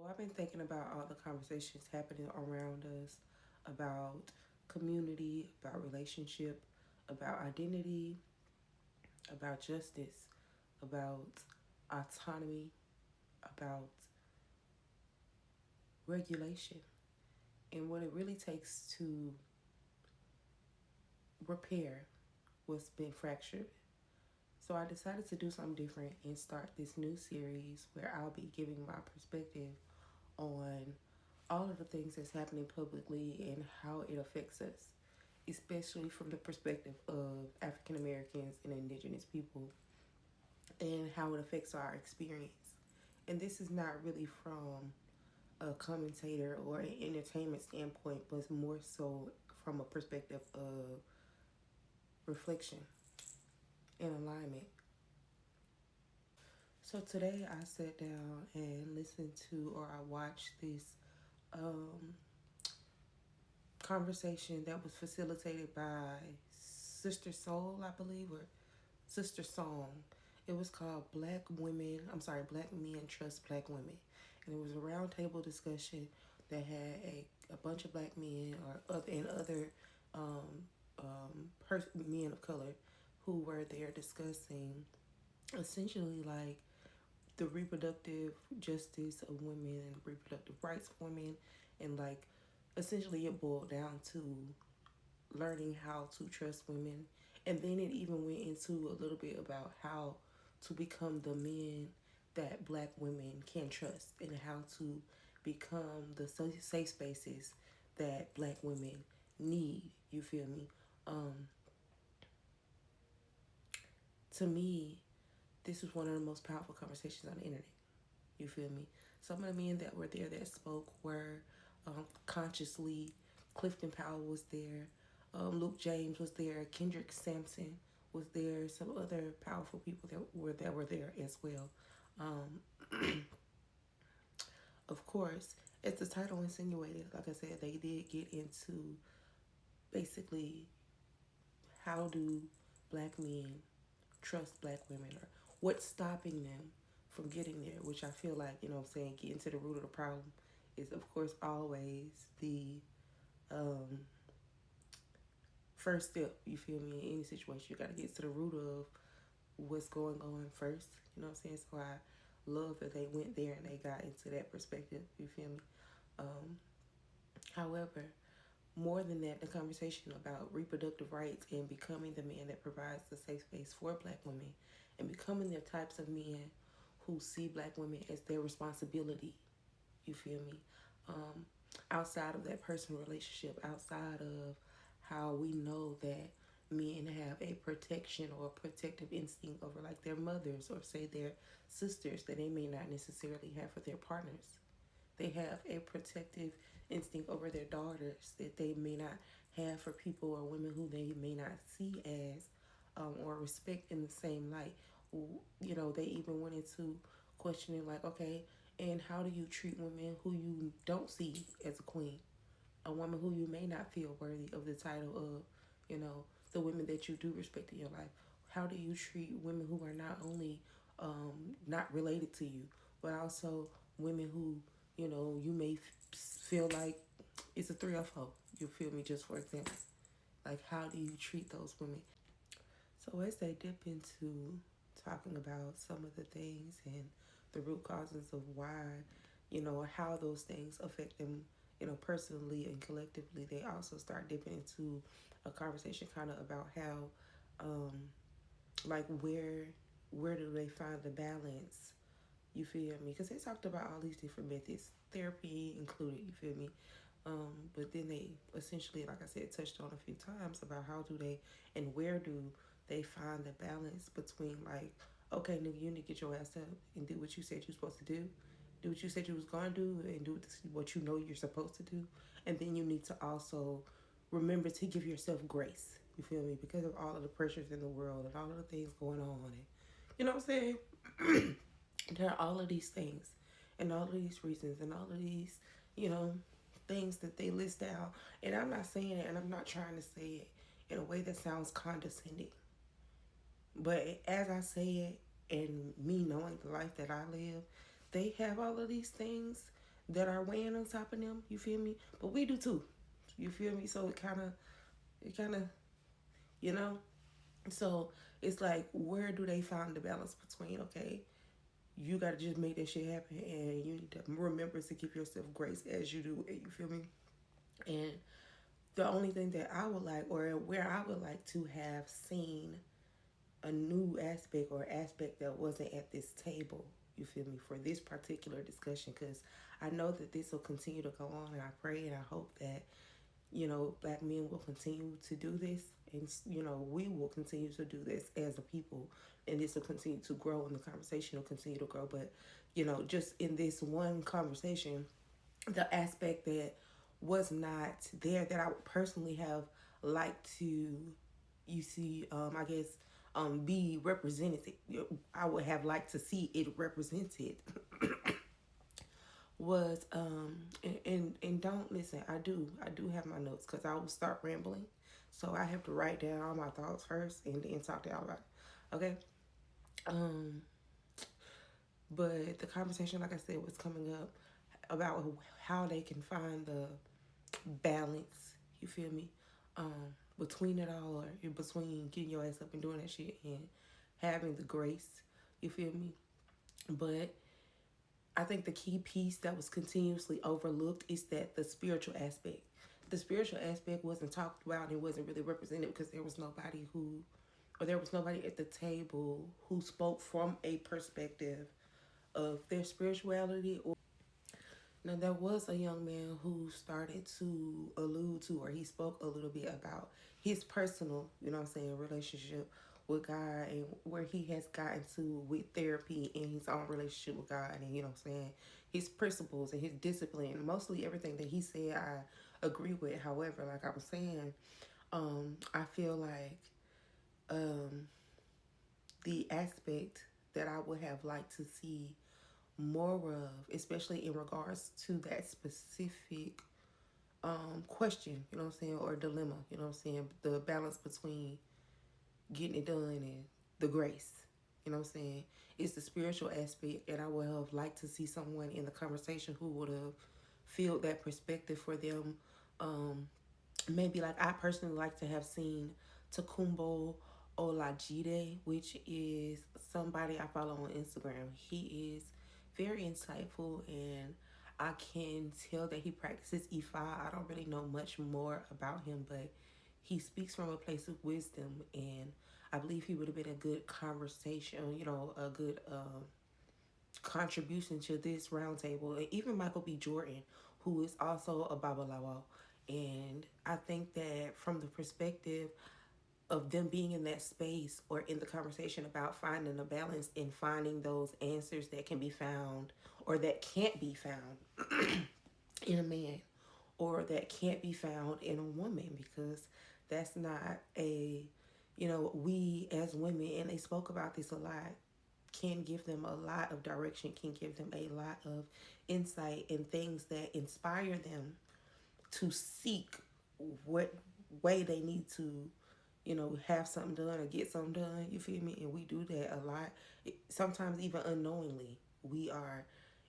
So I've been thinking about all the conversations happening around us about community, about relationship, about identity, about justice, about autonomy, about regulation, and what it really takes to repair what's been fractured. So I decided to do something different and start this new series where I'll be giving my perspective on all of the things that's happening publicly and how it affects us, especially from the perspective of African Americans and Indigenous people and how it affects our experience. And this is not really from a commentator or an entertainment standpoint, but it's more so from a perspective of reflection and alignment. So today I sat down and listened to, or I watched this um, conversation that was facilitated by Sister Soul, I believe, or Sister Song. It was called Black Men Trust Black Women. And it was a roundtable discussion that had a bunch of black men and other men of color who were there discussing essentially like the reproductive justice of women and reproductive rights of women, and like essentially it boiled down to learning how to trust women. And then it even went into a little bit about how to become the men that black women can trust and how to become the safe spaces that black women need. You feel me? Um, to me, this was one of the most powerful conversations on the internet. You feel me? Some of the men that were there that spoke were consciously. Clifton Powell was there. Luke James was there. Kendrick Sampson was there. Some other powerful people that were there as well. Um, of course, as the title insinuated, like I said, they did get into basically how do black men trust black women, or what's stopping them from getting there, which I feel like, what I'm saying, getting to the root of the problem is, of course, always the um, first step. You feel me? In any situation, you got to get to the root of what's going on first. You know what I'm saying? So I love that they went there and they got into that perspective. You feel me? Um, However, more than that, the conversation about reproductive rights and becoming the man that provides the safe space for black women and becoming the types of men who see black women as their responsibility. You feel me? Um, Outside of that personal relationship, outside of how we know that men have a protection or a protective instinct over like their mothers or say their sisters that they may not necessarily have for their partners. They have a protective instinct over their daughters that they may not have for people or women who they may not see as or respect in the same light. They even went into questioning, like, okay, and how do you treat women who you don't see as a queen? A woman who you may not feel worthy of the title of, the women that you do respect in your life. How do you treat women who are not only not related to you, but also women who, you may feel like it's a three or four. You feel me? Just for example, like how do you treat those women? So as they dip into talking about some of the things and the root causes of why, how those things affect them, personally and collectively, they also start dipping into a conversation kind of about how, um, like where do they find the balance? You feel me? Because they talked about all these different methods, therapy included. You feel me? But then they essentially, like I said, touched on a few times about how do they and where do they find the balance between, like, okay, nigga, you need to get your ass up and do what you said you're supposed to do what you said you was gonna do, and do what you know you're supposed to do, and then you need to also remember to give yourself grace. You feel me? Because of all of the pressures in the world and all of the things going on, and you know what I'm saying. There are all of these things and all of these reasons and all of these, you know, things that they list out. And I'm not saying it and I'm not trying to say it in a way that sounds condescending. But as I say it, and me knowing the life that I live, they have all of these things that are weighing on top of them. You feel me? But we do too. You feel me? So it kind of, you know. So it's like, where do they find the balance between, okay, you gotta just make that shit happen, and you need to remember to give yourself grace as you do it. You feel me? And the only thing that I would like, or where I would like to have seen a new aspect or aspect that wasn't at this table, you feel me, for this particular discussion, because I know that this will continue to go on, and I pray and I hope that, black men will continue to do this, and, we will continue to do this as a people, and this will continue to grow, and the conversation will continue to grow. But, just in this one conversation, the aspect that was not there that I would personally have liked to, I guess, be represented. I would have liked to see it represented was and don't listen. I do have my notes because I will start rambling, so I have to write down all my thoughts first and then talk to y'all about it. Okay. Um, but the conversation, like I said, was coming up about how they can find the balance. You feel me? Between it all, or in between getting your ass up and doing that shit and having the grace. You feel me? But I think the key piece that was continuously overlooked is that the spiritual aspect. The spiritual aspect wasn't talked about and wasn't really represented because there was nobody at the table who spoke from a perspective of their spirituality. Or now, there was a young man who started to allude to, or he spoke a little bit about his personal, relationship with God, and where he has gotten to with therapy in his own relationship with God, and, his principles and his discipline. Mostly everything that he said, I agree with. However, like I was saying, I feel like the aspect that I would have liked to see more of, especially in regards to that specific question, or dilemma, the balance between getting it done and the grace, it's the spiritual aspect. And I would have liked to see someone in the conversation who would have filled that perspective for them. Maybe, like, I personally like to have seen Takumbo Olajide, which is somebody I follow on Instagram. He is very insightful, and I can tell that he practices Ifa. I don't really know much more about him, but he speaks from a place of wisdom, and I believe he would have been a good conversation, a good contribution to this roundtable. And even Michael B. Jordan, who is also a Babalawo. And I think that from the perspective of them being in that space, or in the conversation about finding a balance and finding those answers that can be found or that can't be found in a man, or that can't be found in a woman, because that's not we as women, and they spoke about this a lot, can give them a lot of direction, can give them a lot of insight and things that inspire them to seek what way they need to, have something done or get something done. You feel me? And we do that a lot. Sometimes even unknowingly, we are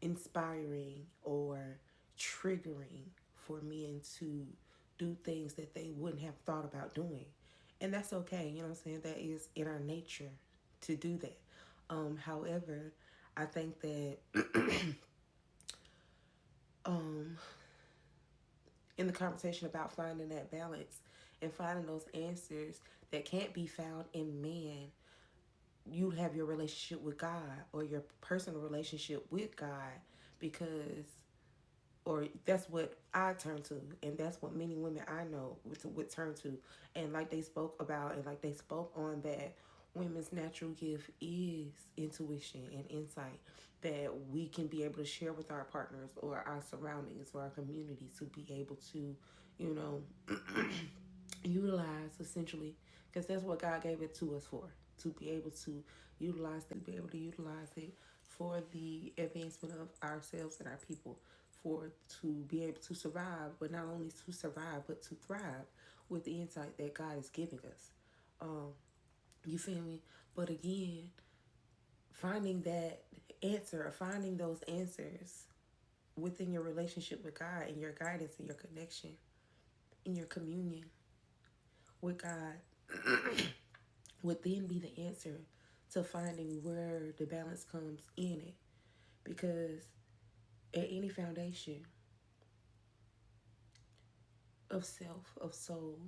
inspiring or triggering for men to do things that they wouldn't have thought about doing. And that's okay. You know what I'm saying? That is in our nature to do that. However, I think that um, in the conversation about finding that balance and finding those answers that can't be found in man, you have your relationship with God, or your personal relationship with God, because, or that's what I turn to, and that's what many women I know would turn to. And like they spoke about, and like they spoke on, that women's natural gift is intuition and insight that we can be able to share with our partners or our surroundings or our communities, to be able to, you know, utilize, essentially, because that's what God gave it to us for, to be able to utilize that, to be able to utilize it for the advancement of ourselves and our people, for to be able to survive, but not only to survive, but to thrive with the insight that God is giving us. Um, you feel me? But again, finding that answer, or finding those answers within your relationship with God and your guidance and your connection and your communion with God would then be the answer to finding where the balance comes in it. Because at any foundation of self, of soul,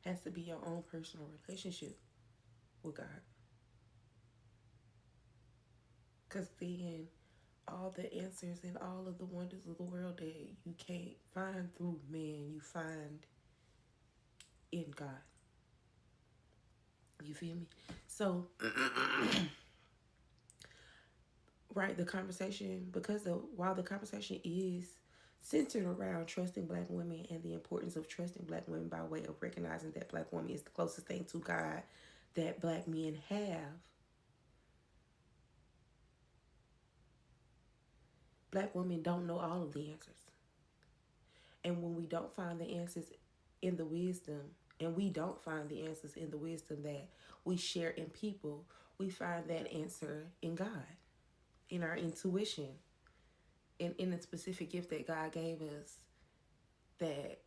has to be your own personal relationship with God. Because then all the answers and all of the wonders of the world that you can't find through man, you find in God. You feel me? So, right, the conversation, while the conversation is centered around trusting black women and the importance of trusting black women by way of recognizing that black woman is the closest thing to God that black men have, black women don't know all of the answers. And when we don't find the answers in the wisdom, and we don't find the answers in the wisdom that we share in people, we find that answer in God, in our intuition, in the specific gift that God gave us, that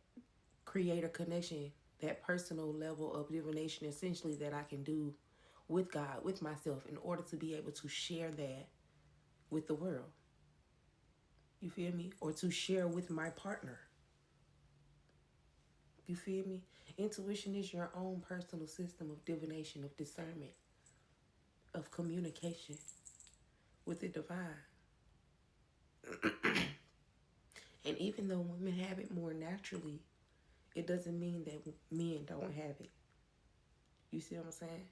creator connection, that personal level of divination, essentially, that I can do with God, with myself, in order to be able to share that with the world. You feel me? Or to share with my partner. You feel me? Intuition is your own personal system of divination, of discernment, of communication with the divine. And even though women have it more naturally, it doesn't mean that men don't have it. You see what I'm saying?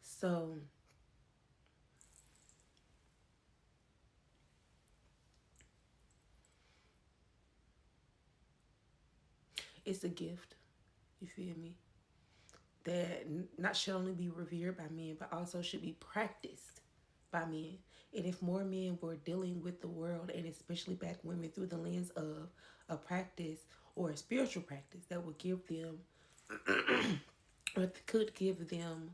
So, it's a gift. You feel me? That not should only be revered by men, but also should be practiced by men. And if more men were dealing with the world, and especially black women, through the lens of a practice or a spiritual practice that would give them, or could give them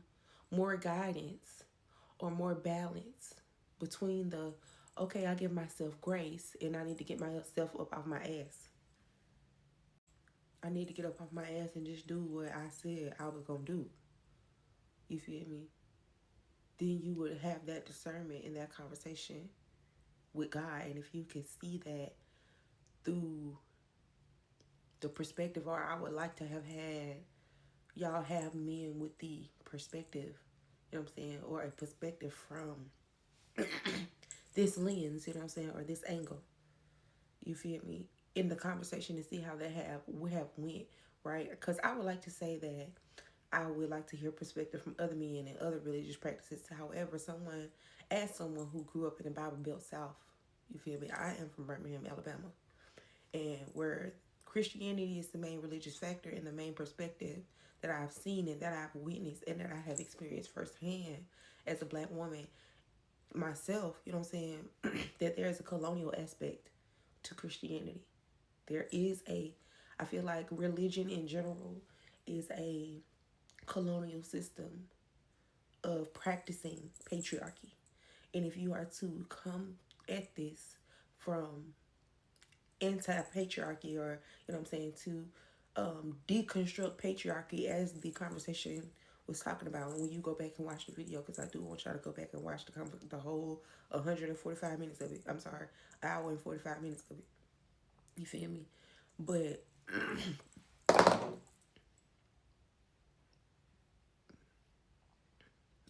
more guidance or more balance between the, okay, I give myself grace and I need to get myself up off my ass. I need to get up off my ass and just do what I said I was going to do. You feel me? Then you would have that discernment in that conversation with God. And if you can see that through the perspective, or I would like to have had y'all have men with the perspective, you know what I'm saying, or a perspective from this lens, you know what I'm saying, or this angle. You feel me? In the conversation to see how that would have went, right? Because I would like to say that I would like to hear perspective from other men and other religious practices. However, as someone who grew up in the Bible Belt South, you feel me? I am from Birmingham, Alabama, and where Christianity is the main religious factor and the main perspective that I've seen and that I've witnessed and that I have experienced firsthand as a black woman myself, you know what I'm saying, that there is a colonial aspect to Christianity. I feel like religion in general is a colonial system of practicing patriarchy. And if you are to come at this from anti-patriarchy, or, you know what I'm saying, to deconstruct patriarchy, as the conversation was talking about, when you go back and watch the video, because I do want y'all to go back and watch the whole 145 minutes of it. I'm sorry, hour and 45 minutes of it. You feel me? But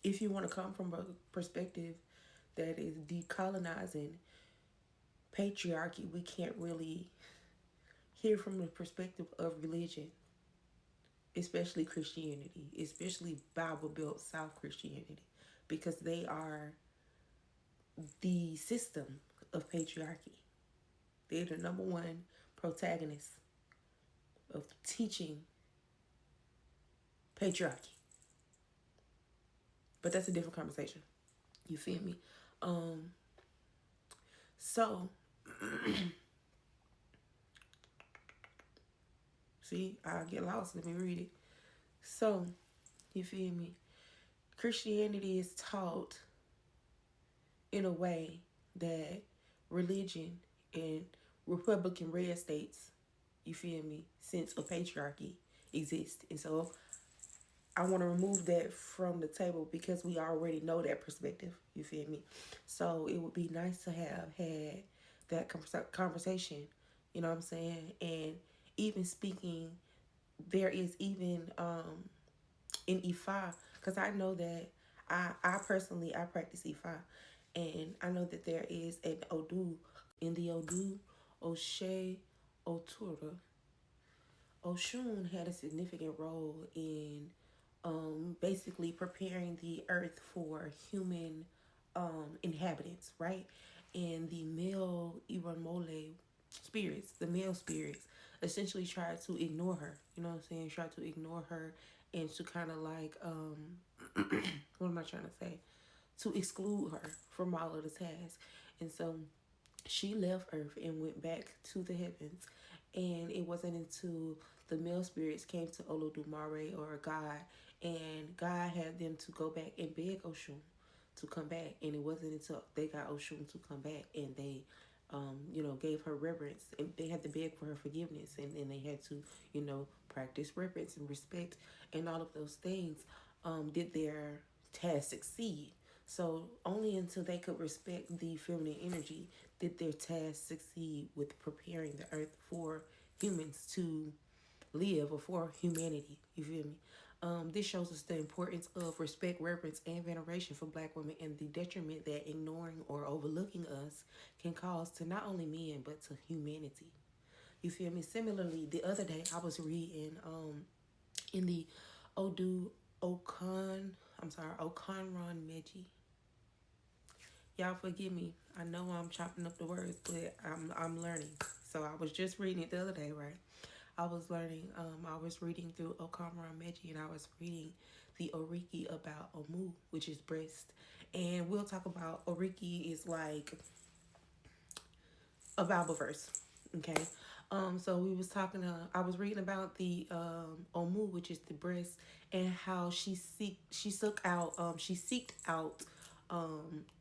if you want to come from a perspective that is decolonizing patriarchy, we can't really hear from the perspective of religion, especially Christianity, especially Bible Belt South Christianity, because they are the system of patriarchy. They're the number one protagonist of teaching patriarchy. But that's a different conversation. You feel me? So, see, I get lost. Let me read it. So, you feel me? Christianity is taught in a way that religion in Republican red states, you feel me, sense of patriarchy exists. And so I want to remove that from the table because we already know that perspective, you feel me? So it would be nice to have had that conversation, you know what I'm saying? And even speaking, there is even in Ifa, because I know that I personally I practice Ifa, and I know that there is an Odu in the Odu, Oshe, Otura. Oshun had a significant role in basically preparing the earth for human inhabitants, right? And the male Iramole spirits, the male spirits, essentially tried to ignore her. You know what I'm saying? Tried to ignore her and to kind of like, what am I trying to say? To exclude her from all of the tasks. And so she left Earth and went back to the heavens. And it wasn't until the male spirits came to Olodumare or God, and God had them to go back and beg Oshun to come back. And it wasn't until they got Oshun to come back and they, gave her reverence. And they had to beg for her forgiveness. And then they had to, practice reverence and respect and all of those things. Did their task succeed? So only until they could respect the feminine energy did their task succeed with preparing the earth for humans to live or for humanity. You feel me? This shows us the importance of respect, reverence, and veneration for Black women and the detriment that ignoring or overlooking us can cause to not only men but to humanity. You feel me? Similarly, the other day I was reading in the Odu Okanron Meji. Y'all forgive me. I know I'm chopping up the words, but I'm learning. So I was just reading it the other day, right? I was learning. I was reading through Okamura Meji, and I was reading the Oriki about Omu, which is breast. And we'll talk about Oriki is like a Bible verse. Okay. So we was talking. I was reading about the Omu, which is the breast, and how she seeked out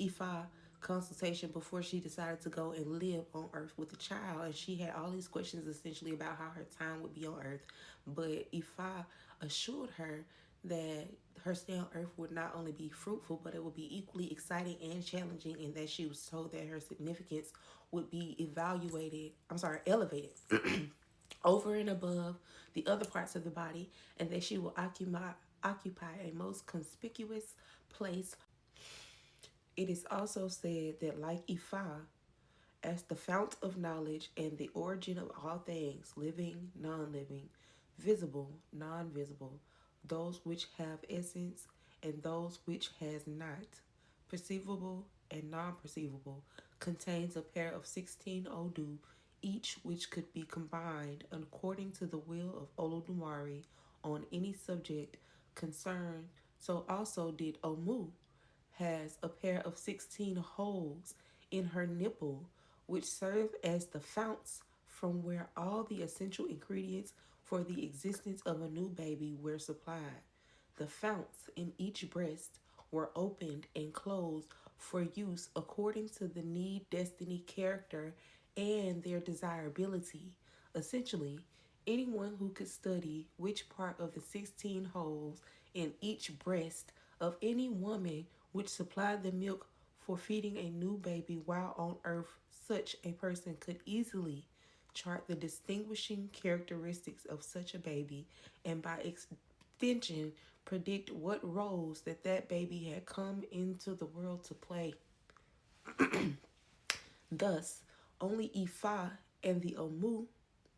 Ifa consultation before she decided to go and live on Earth with a child, and she had all these questions essentially about how her time would be on Earth, but Ifa assured her that her stay on Earth would not only be fruitful, but it would be equally exciting and challenging, and that she was told that her significance would be elevated over and above the other parts of the body, and that she will occupy a most conspicuous place. It is also said that, like Ifa, as the fount of knowledge and the origin of all things, living, non living, visible, non visible, those which have essence and those which has not, perceivable and non perceivable, contains a pair of 16 Odu, each which could be combined according to the will of Olodumare on any subject concerned. So also did Omu, has a pair of 16 holes in her nipple, which serve as the founts from where all the essential ingredients for the existence of a new baby were supplied. The founts in each breast were opened and closed for use according to the need, destiny, character, and their desirability. Essentially, anyone who could study which part of the 16 holes in each breast of any woman which supplied the milk for feeding a new baby while on earth, such a person could easily chart the distinguishing characteristics of such a baby and by extension predict what roles that baby had come into the world to play. Thus, only Ifa and the Omu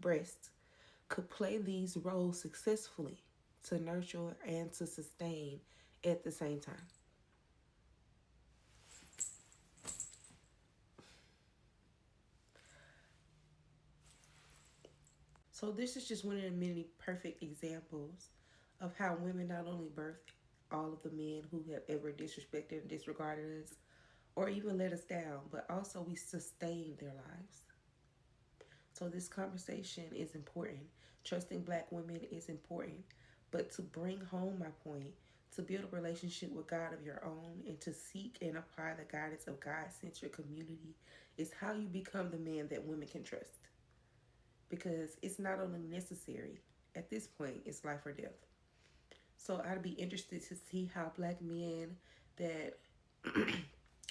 breast could play these roles successfully to nurture and to sustain at the same time. So this is just one of the many perfect examples of how women not only birth all of the men who have ever disrespected and disregarded us or even let us down, but also we sustain their lives. So this conversation is important. Trusting Black women is important. But to bring home my point, to build a relationship with God of your own, and to seek and apply the guidance of God-centered community is how you become the man that women can trust. Because it's not only necessary, at this point, it's life or death. So I'd be interested to see how that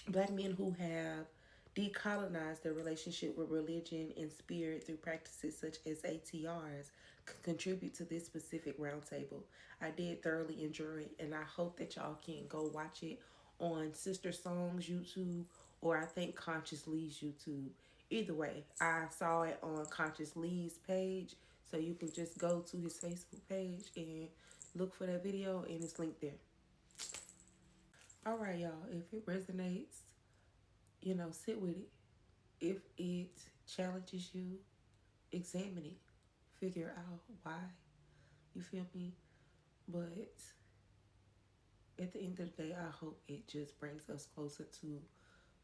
black men who have decolonized their relationship with religion and spirit through practices such as ATRs can contribute to this specific roundtable. I did thoroughly enjoy it, and I hope that y'all can go watch it on Sister Song's YouTube, or I think Conscious Lee's YouTube. Either way, I saw it on Conscious Lee's page, so you can just go to his Facebook page and look for that video, and it's linked there. All right, y'all. If it resonates, sit with it. If it challenges you, examine it. Figure out why. You feel me? But at the end of the day, I hope it just brings us closer to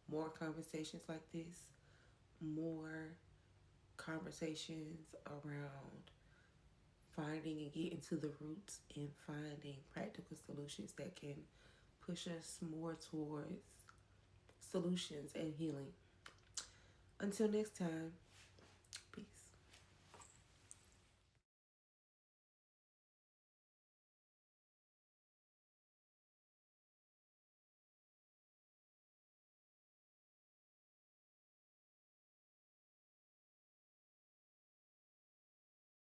more conversations like this, more conversations around finding and getting to the roots and finding practical solutions that can push us more towards solutions and healing. Until next time, peace.